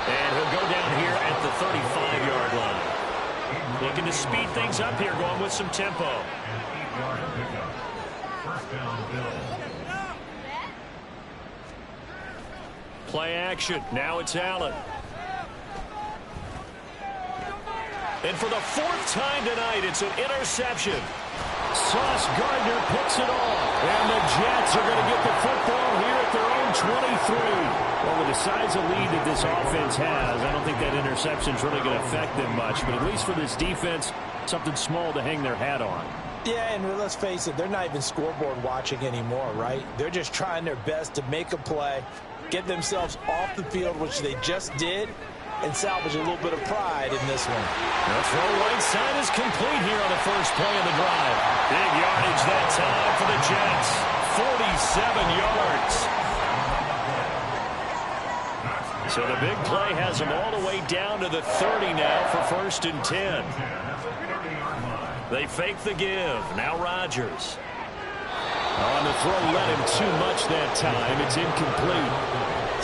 And he'll go down here at the 35-yard line. Looking to speed things up here, going with some tempo. Play action. Now it's Allen. And for the 4th time tonight, it's an interception. Sauce Gardner picks it off. And the Jets are going to get the football here at their own 23. Well, with the size of lead that this offense has, I don't think that interception is really going to affect them much. But at least for this defense, something small to hang their hat on. Yeah, and let's face it, they're not even scoreboard watching anymore, right? They're just trying their best to make a play, get themselves off the field, which they just did, and salvage a little bit of pride in this one. The throw right side is complete here on the first play of the drive. Big yardage that time for the Jets. 47 yards. So the big play has them all the way down to the 30 now for 1st and 10. They fake the give. Now Rodgers. On the throw, let him too much that time. It's incomplete.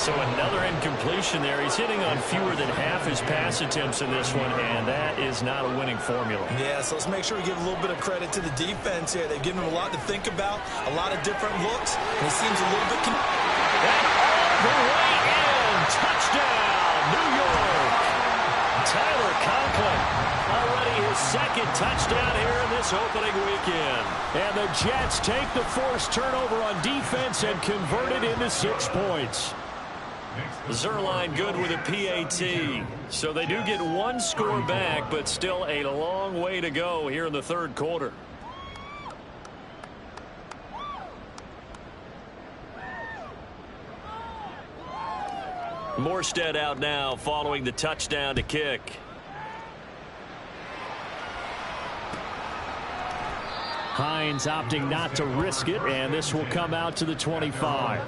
So another incompletion there. He's hitting on fewer than half his pass attempts in this one, and that is not a winning formula. Yeah, so let's make sure we give a little bit of credit to the defense here. They've given him a lot to think about, a lot of different looks, and he seems a little bit... And all the way in. Touchdown, New York. Tyler Conklin. Already his 2nd touchdown here in this opening weekend. And the Jets take the forced turnover on defense and convert it into 6 points. Zuerlein good with a PAT. So they do get one score back, but still a long way to go here in the third quarter. Morstead out now following the touchdown to kick. Hines opting not to risk it, and this will come out to the 25.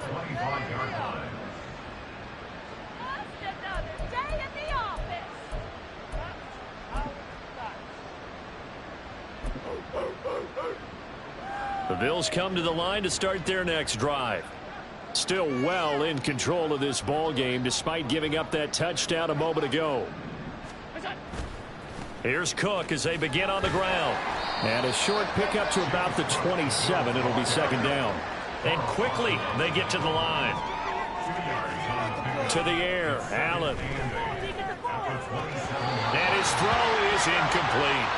The Bills come to the line to start their next drive. Still well in control of this ball game despite giving up that touchdown a moment ago. Here's Cook as they begin on the ground. And a short pickup to about the 27. It'll be 2nd down. And quickly they get to the line. To the air, Allen. And his throw is incomplete.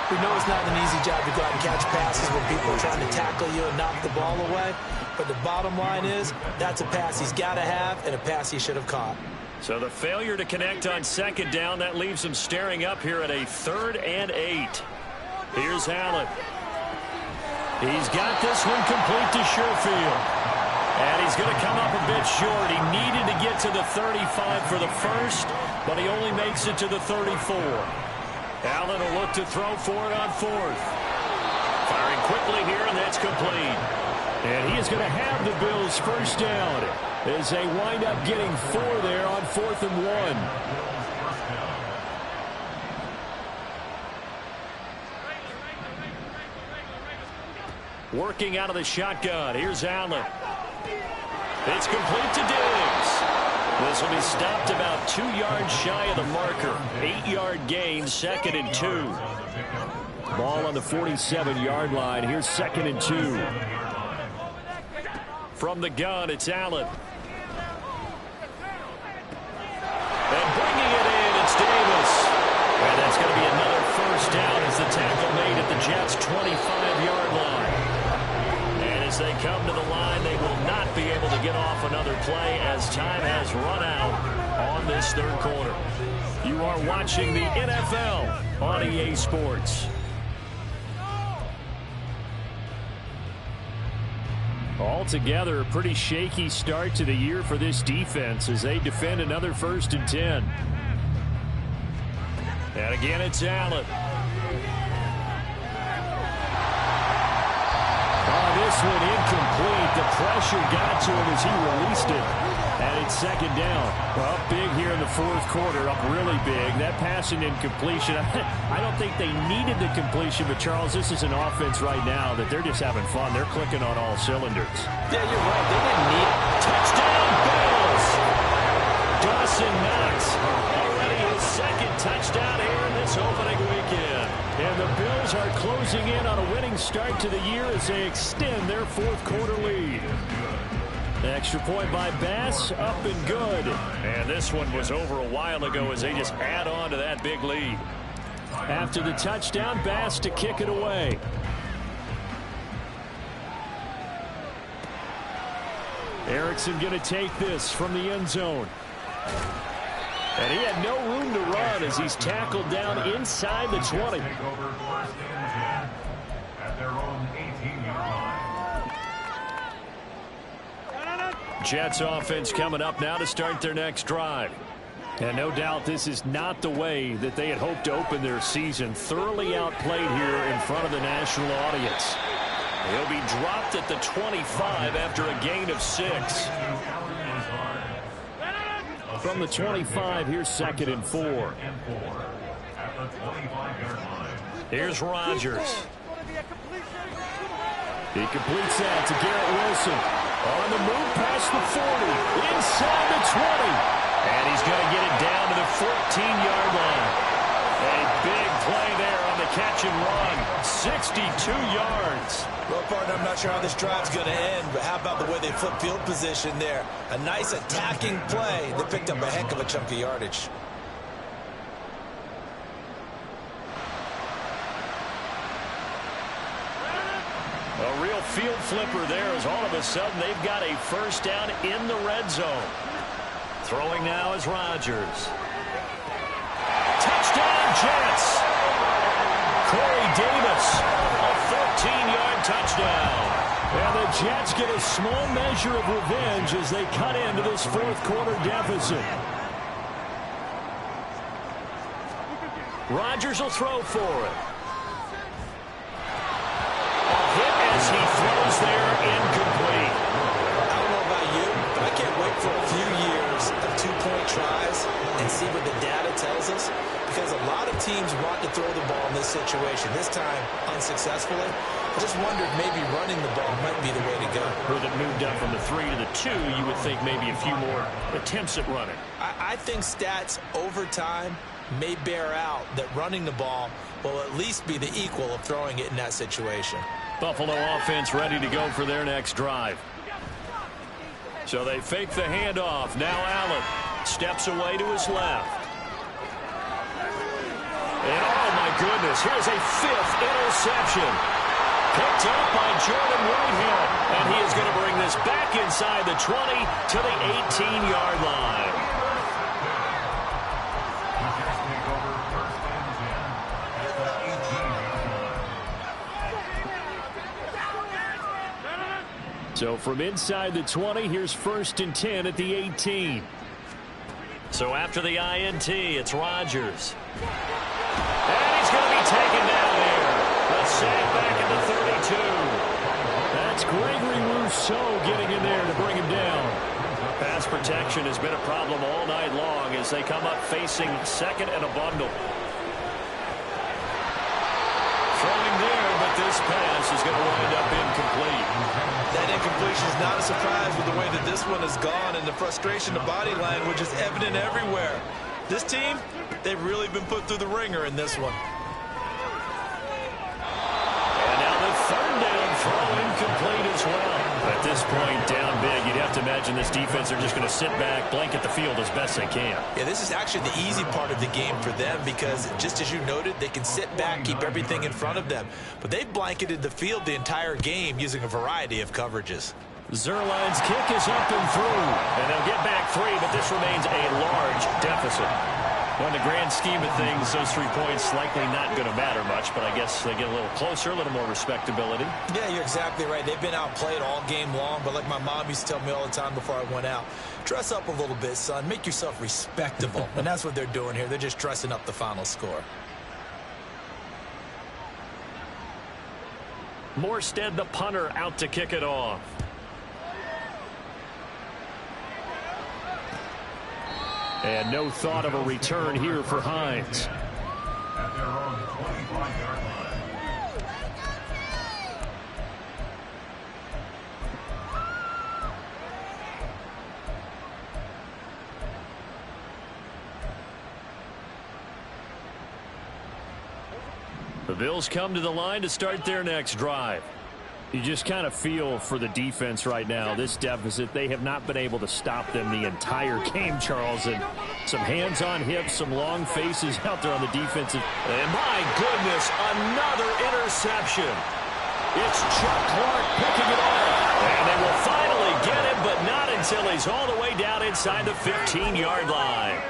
We know it's not an easy job to go out and catch passes when people are trying to tackle you and knock the ball away. But the bottom line is that's a pass he's got to have and a pass he should have caught. So the failure to connect on 2nd down, that leaves him staring up here at a 3rd and 8. Here's Allen. He's got this one complete to Sherfield. And he's going to come up a bit short. He needed to get to the 35 for the first, but he only makes it to the 34. Allen will look to throw for it on 4th. Firing quickly here, and that's complete. And he is going to have the Bills' first down as they wind up getting 4 there on 4th and 1. Working out of the shotgun. Here's Allen. It's complete to Diggs. This will be stopped about 2 yards shy of the marker. 8-yard gain, 2nd and 2. Ball on the 47-yard line. Here's 2nd and 2. From the gun, it's Allen. And bringing it in, it's Davis. And that's going to be another first down as the tackle made at the Jets' 25-yard line. And as they come to the line, they will not be able to get off another play as time has run out on this third quarter. You are watching the NFL on EA Sports. Altogether, a pretty shaky start to the year for this defense as they defend another 1st and 10. And again, it's Allen. This one incomplete. The pressure got to him as he released it. And it's 2nd down. Well, up big here in the 4th quarter. Up really big. That passing incompletion. I don't think they needed the completion, but Charles, this is an offense right now that they're just having fun. They're clicking on all cylinders. Yeah, you're right. They didn't need it. Touchdown, Bills! Dawson Knox already his 2nd touchdown here in this opening weekend. And the Bills are closing in on a winning start to the year as they extend their 4th quarter lead. Extra point by Bass, up and good. And this one was over a while ago as they just add on to that big lead. After the touchdown, Bass to kick it away. Erickson going to take this from the end zone. And he had no room to run as he's tackled down inside the 20. Take over 1st and 10 at their own 18-yard line. Jets offense coming up now to start their next drive. And no doubt this is not the way that they had hoped to open their season. Thoroughly outplayed here in front of the national audience. He'll be dropped at the 25 after a gain of 6. From the 25, here's 2nd and 4. Here's Rodgers. He completes that to Garrett Wilson. On the move past the 40. Inside the 20. And he's going to get it down to the 14-yard line. A big play there on the catch and run. 62 yards. Well, partner, I'm not sure how this drive's going to end, but how about the way they flip field position there? A nice attacking play. They picked up a heck of a chunk of yardage. A real field flipper there as all of a sudden they've got a first down in the red zone. Throwing now is Rodgers. Touchdown, Jets. Corey Davis, a 14-yard touchdown. And the Jets get a small measure of revenge as they cut into this 4th quarter deficit. Rodgers will throw for it. Hit as he throws there, incomplete. I don't know about you, but I can't wait for a few years of 2-point tries and see what the data tells us, because a lot of teams want to throw the ball in this situation, this time unsuccessfully. I just wondered maybe running the ball might be the way to go. With it moved up from the 3 to the 2, you would think maybe a few more attempts at running. I think stats over time may bear out that running the ball will at least be the equal of throwing it in that situation. Buffalo offense ready to go for their next drive. So they fake the handoff. Now Allen steps away to his left. And oh my goodness, here's a 5th interception. Picked up by Jordan Whitehead. And he is going to bring this back inside the 20 to the 18-yard line. So from inside the 20, here's 1st and 10 at the 18. So after the INT, it's Rodgers. And he's going to be taken down here. A sack back at the 32. That's Gregory Rousseau getting in there to bring him down. Pass protection has been a problem all night long as they come up facing 2nd and a bundle. Throwing there, but this pass is going to wind up incomplete. That incompletion is not a surprise with the way that this one has gone, and the frustration, the body language is evident everywhere. This team, they've really been put through the ringer in this one. And now the third down throw incomplete as well. At this point, down big, you'd have to imagine this defense are just going to sit back, blanket the field as best they can. Yeah, this is actually the easy part of the game for them because, just as you noted, they can sit back, keep everything in front of them. But they've blanketed the field the entire game using a variety of coverages. Zuerlein's kick is up and through. And they'll get back 3, but this remains a large deficit. Well, in the grand scheme of things, those 3 points likely not going to matter much, but I guess they get a little closer, a little more respectability. Yeah, you're exactly right. They've been outplayed all game long, but like my mom used to tell me all the time before I went out, dress up a little bit, son. Make yourself respectable. And that's what they're doing here. They're just dressing up the final score. Morstead, the punter, out to kick it off. And no thought of a return here for Hines. At their own 25-yard line. The Bills come to the line to start their next drive. You just kind of feel for the defense right now. This deficit, they have not been able to stop them the entire game, Charles. And some hands on hips, some long faces out there on the defensive. And my goodness, another interception. It's Chuck Clark picking it off. And they will finally get him, but not until he's all the way down inside the 15-yard line.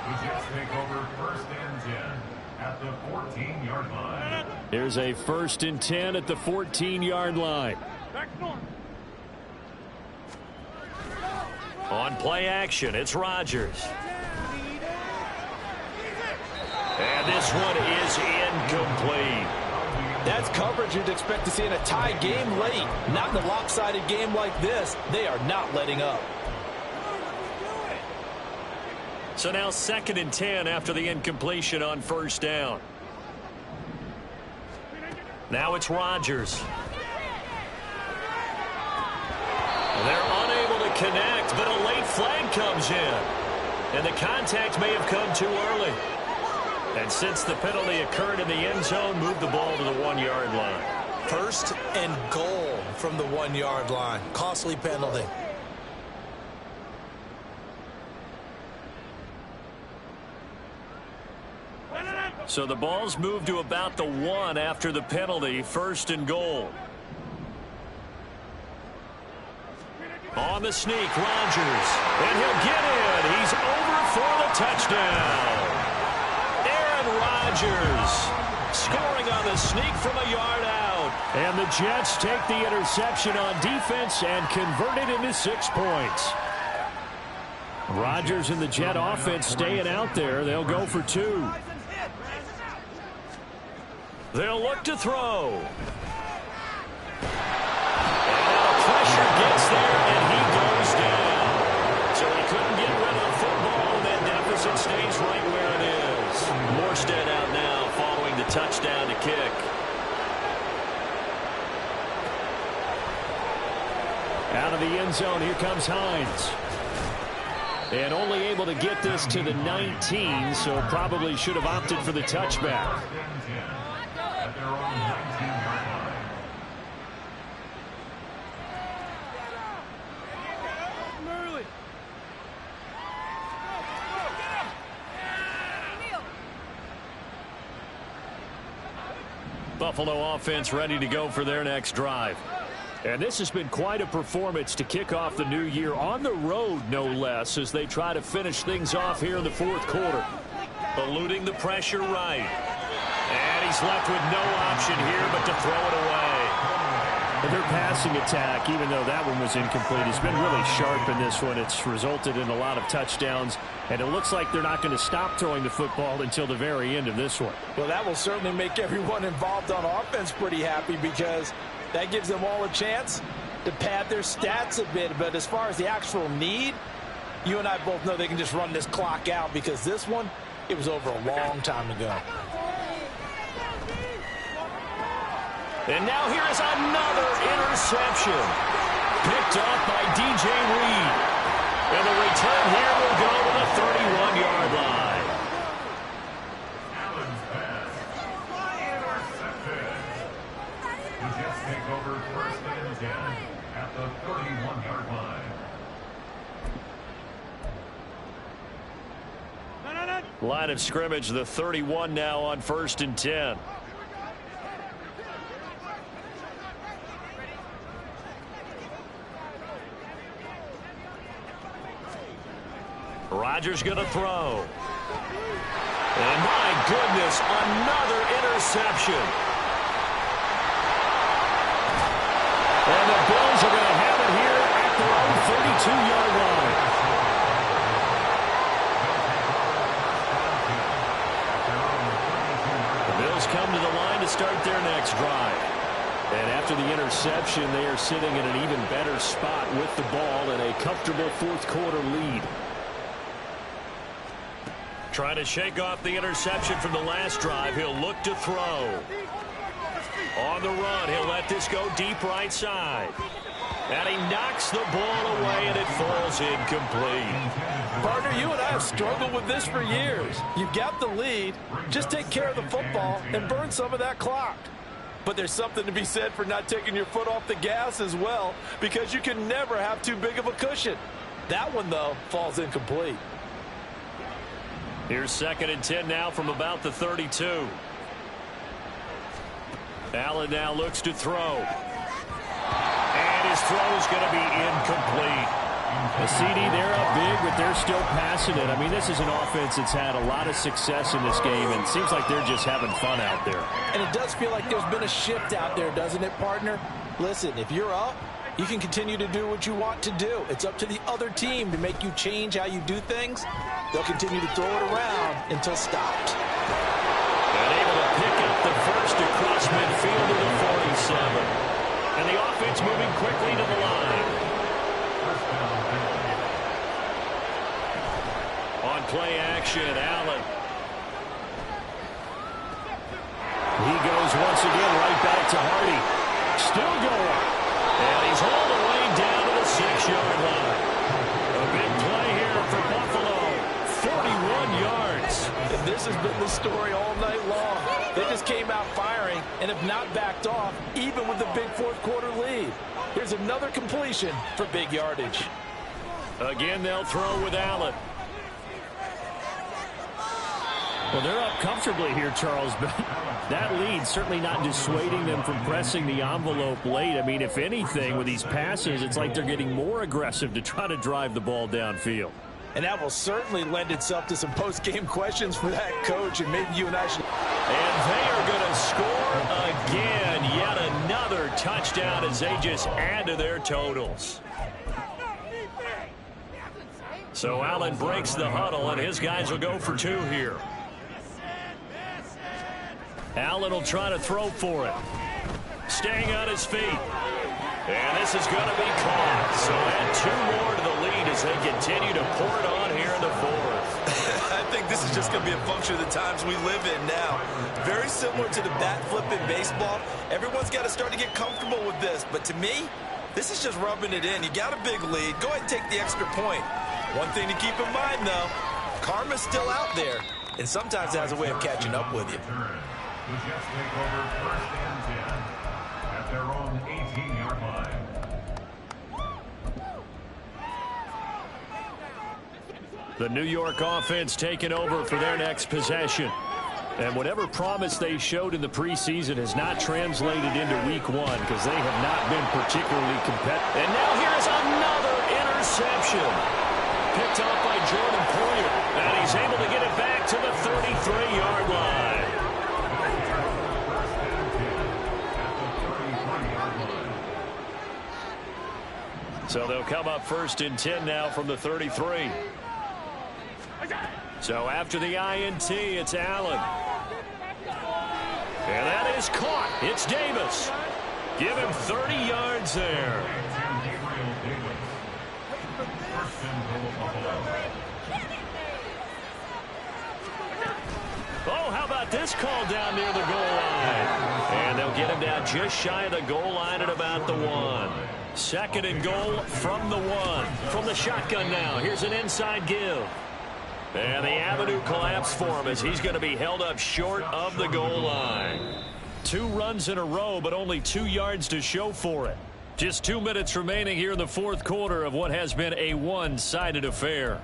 The Jets take over 1st and 10 at the 14-yard line. Here's a 1st and 10 at the 14-yard line. On play action, it's Rodgers. And this one is incomplete. That's coverage you'd expect to see in a tie game late. Not in a lopsided game like this. They are not letting up. So now 2nd and 10 after the incompletion on 1st down. Now it's Rodgers. They're unable to connect, but a late flag comes in. And the contact may have come too early. And since the penalty occurred in the end zone, move the ball to the 1-yard line. 1st and goal from the 1-yard line. Costly penalty. So the ball's moved to about the 1 after the penalty. 1st and goal. On the sneak, Rodgers. And he'll get in. He's over for the touchdown. Aaron Rodgers scoring on the sneak from a yard out. And the Jets take the interception on defense and convert it into 6 points. Rodgers and the Jet offense staying out there. They'll go for 2. They'll look to throw. And now the pressure gets there, and he goes down. So he couldn't get rid of the football, and that deficit stays right where it is. Morstead out now following the touchdown to kick. Out of the end zone, here comes Hines. And only able to get this to the 19, so probably should have opted for the touchback. At their own 19-yard line. Buffalo offense ready to go for their next drive. And this has been quite a performance to kick off the new year on the road, no less, as they try to finish things off here in the 4th quarter. Eluding the pressure right. And he's left with no option here but to throw it away. And their passing attack, even though that one was incomplete, has been really sharp in this one. It's resulted in a lot of touchdowns, and it looks like they're not going to stop throwing the football until the very end of this one. Well, that will certainly make everyone involved on offense pretty happy because that gives them all a chance to pad their stats a bit. But as far as the actual need, you and I both know they can just run this clock out because this one, it was over a long time ago. And now here is another interception. Picked up by D.J. Reed. And the return here will go to the 31-yard line. Allen's pass. Intercepted. The Jets take over first and 10 at the 31-yard line. Line of scrimmage, the 31 now on first and 10. Rodgers going to throw. And my goodness, another interception. And the Bills are going to have it here at their own 32-yard line. The Bills come to the line to start their next drive. And after the interception, they are sitting in an even better spot with the ball and a comfortable fourth-quarter lead. Trying to shake off the interception from the last drive. He'll look to throw. On the run, he'll let this go deep right side. And he knocks the ball away, and it falls incomplete. Partner, you and I have struggled with this for years. You've got the lead. Just take care of the football and burn some of that clock. But there's something to be said for not taking your foot off the gas as well, because you can never have too big of a cushion. That one, though, falls incomplete. Here's second and 10 now from about the 32. Allen now looks to throw. And his throw is going to be incomplete. A CD, they're up big, but they're still passing it. I mean, this is an offense that's had a lot of success in this game, and it seems like they're just having fun out there. And it does feel like there's been a shift out there, doesn't it, partner? Listen, if you're up, you can continue to do what you want to do. It's up to the other team to make you change how you do things. They'll continue to throw it around until stopped. And able to pick up the first across midfield to the 47. And the offense moving quickly to the line. On play action, Allen. He goes once again right back to Hardy. Still going. And he's all the way down to the 6-yard line. A big play here for Buffalo. 41 yards. And this has been the story all night long. They just came out firing and have not backed off, even with the big fourth-quarter lead. Here's another completion for big yardage. Again, they'll throw with Allen. Well, they're up comfortably here, Charles, but that lead certainly not dissuading them from pressing the envelope late. I mean, if anything, with these passes, it's like they're getting more aggressive to try to drive the ball downfield. And that will certainly lend itself to some post-game questions for that coach, and maybe you and I should. And they are going to score again. Yet another touchdown as they just add to their totals. So Allen breaks the huddle, and his guys will go for two here. Allen will try to throw for it. Staying on his feet. And this is going to be caught. So add two more to the lead as they continue to pour it on here in the fourth. I think this is just going to be a function of the times we live in now. Very similar to the bat flip in baseball. Everyone's got to start to get comfortable with this. But to me, this is just rubbing it in. You got a big lead. Go ahead and take the extra point. One thing to keep in mind, though, karma's still out there. And sometimes it has a way of catching up with you. The Jets take over first and 10 at their own 18-yard line. The New York offense taking over for their next possession. And whatever promise they showed in the preseason has not translated into week one because they have not been particularly competitive. And now here's another interception. Picked off by Jordan Poyer. And he's able to get it back to the 33-yard line. So they'll come up first and 10 now from the 33. So after the INT, it's Allen. And that is caught. It's Davis. Give him 30 yards there. Oh, how about this call down near the goal line? And they'll get him down just shy of the goal line at about the 1. 2nd and goal from the 1. From the shotgun now, here's an inside give. And the avenue collapsed for him as he's going to be held up short of the goal line. 2 runs in a row, but only 2 yards to show for it. Just 2 minutes remaining here in the 4th quarter of what has been a one-sided affair.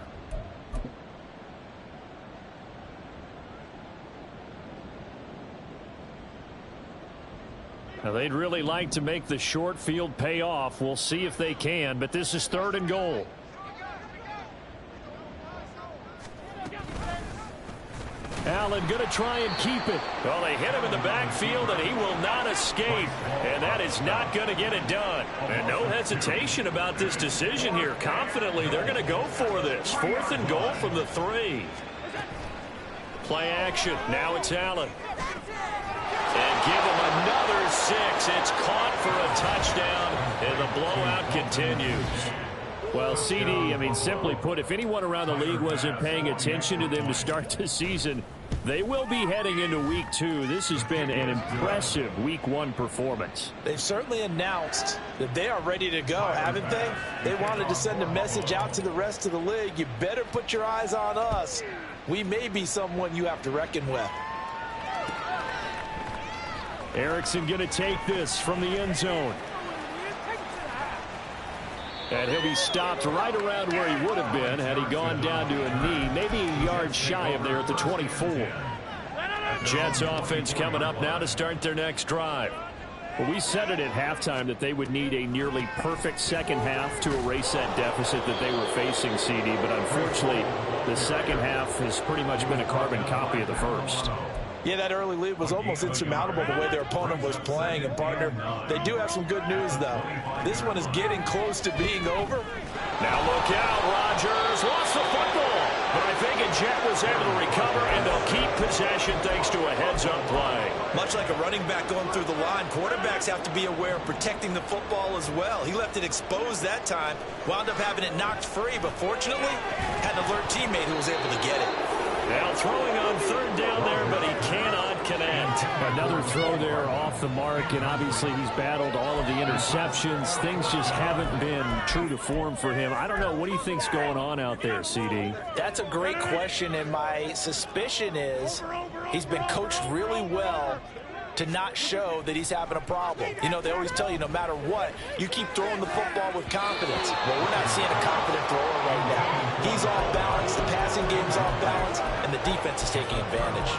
Now, they'd really like to make the short field pay off. We'll see if they can, but this is 3rd and goal. Allen going to try and keep it. Well, they hit him in the backfield, and he will not escape. And that is not going to get it done. And no hesitation about this decision here. Confidently, they're going to go for this. 4th and goal from the 3. Play action. Now it's Allen. And give him another 6. It's caught for a touchdown, and the blowout continues. Well, CD, I mean, simply put, if anyone around the league wasn't paying attention to them to start the season, they will be heading into week 2. This has been an impressive week 1 performance. They've certainly announced that they are ready to go, haven't they? They wanted to send a message out to the rest of the league. You better put your eyes on us. We may be someone you have to reckon with. Erickson going to take this from the end zone. And he'll be stopped right around where he would have been had he gone down to a knee, maybe a yard shy of there at the 24. Jets offense coming up now to start their next drive. Well, we said it at halftime that they would need a nearly perfect second half to erase that deficit that they were facing, CD, but unfortunately the second half has pretty much been a carbon copy of the first. Yeah, that early lead was almost insurmountable the way their opponent was playing. And, partner, they do have some good news, though. This one is getting close to being over. Now look out, Rodgers lost the football. But I think a Jet was able to recover, and they'll keep possession thanks to a heads-up play. Much like a running back going through the line, quarterbacks have to be aware of protecting the football as well. He left it exposed that time, wound up having it knocked free, but fortunately had an alert teammate who was able to get it. Now throwing on 3rd down there, but he cannot connect. Another throw there off the mark, and obviously he's battled all of the interceptions. Things just haven't been true to form for him. I don't know. What do you think's going on out there, CD? That's a great question, and my suspicion is he's been coached really well to not show that he's having a problem. You know, they always tell you no matter what, you keep throwing the football with confidence. Well, we're not seeing a confident thrower right now. He's off balance, the passing game's off balance, and the defense is taking advantage.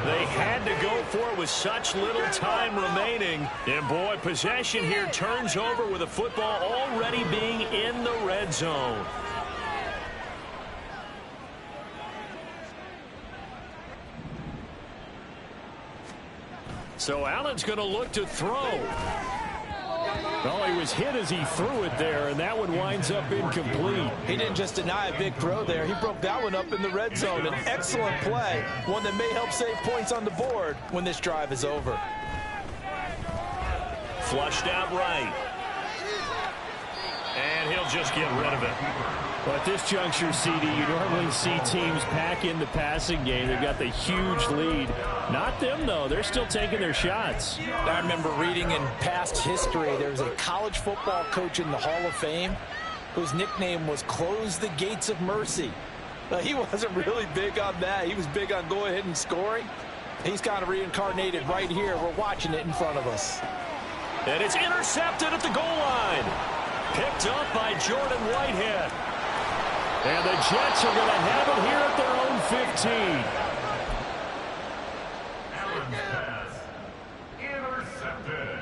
They had to go for it with such little time remaining. And, boy, possession here turns over with the football already being in the red zone. So Allen's going to look to throw. Well, he was hit as he threw it there, and that one winds up incomplete. He didn't just deny a big throw there. He broke that one up in the red zone. An excellent play, one that may help save points on the board when this drive is over. Flushed out right. And he'll just get rid of it. Well, at this juncture, CD, you normally see teams pack in the passing game. They've got the huge lead. Not them, though. They're still taking their shots. I remember reading in past history, there was a college football coach in the Hall of Fame whose nickname was Close the Gates of Mercy. Now, he wasn't really big on that. He was big on go ahead and scoring. He's kind of reincarnated right here. We're watching it in front of us. And it's intercepted at the goal line. Picked up by Jordan Whitehead. And the Jets are going to have it here at their own 15. Allen's pass intercepted.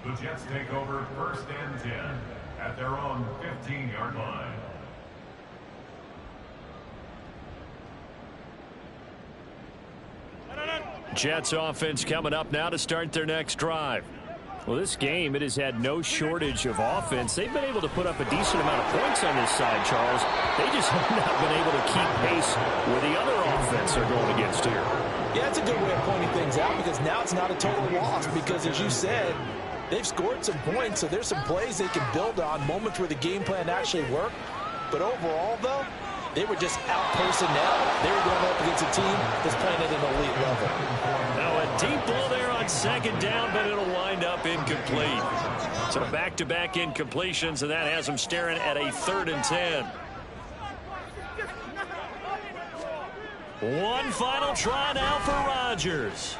The Jets take over 1st and 10 at their own 15-yard line. Jets offense coming up now to start their next drive. Well, this game, it has had no shortage of offense. They've been able to put up a decent amount of points on this side, Charles. They just have not been able to keep pace with the other offense they're going against here. Yeah, it's a good way of pointing things out because now it's not a total loss because, as you said, they've scored some points, so there's some plays they can build on, moments where the game plan actually worked. But overall, though, they were just out personnel. They were going up against a team that's playing at an elite level. Now a deep ball there on on second down, but it'll wind up incomplete. So back-to-back incompletions, and that has them staring at a 3rd and 10. One final try now for Rodgers.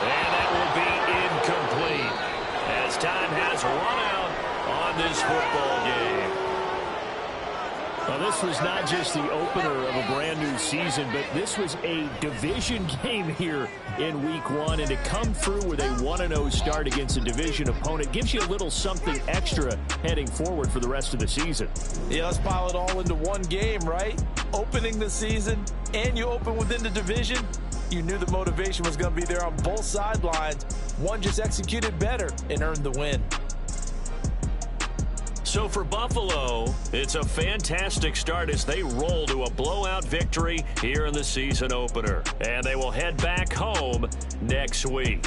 And that will be incomplete as time has run out on this football game. Well, this was not just the opener of a brand new season, but this was a division game here in week 1. And to come through with a 1-0 start against a division opponent gives you a little something extra heading forward for the rest of the season. Yeah, let's pile it all into one game, right? Opening the season, and you open within the division. You knew the motivation was going to be there on both sidelines. One just executed better and earned the win. So for Buffalo, it's a fantastic start as they roll to a blowout victory here in the season opener. And they will head back home next week.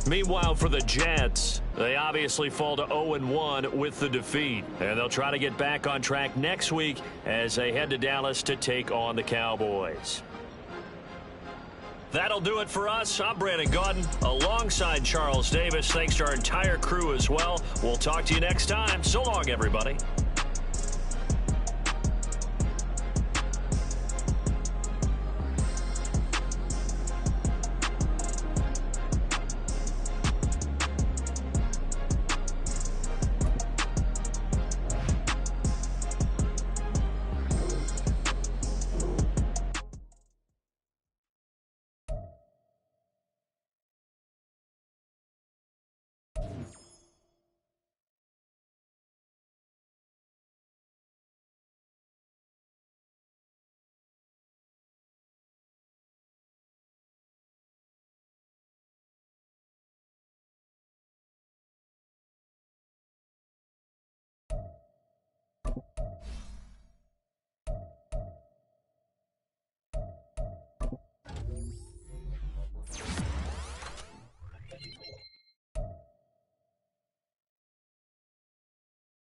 Meanwhile, for the Jets, they obviously fall to 0-1 with the defeat. And they'll try to get back on track next week as they head to Dallas to take on the Cowboys. That'll do it for us. I'm Brandon Gaudin alongside Charles Davis. Thanks to our entire crew as well. We'll talk to you next time. So long, everybody.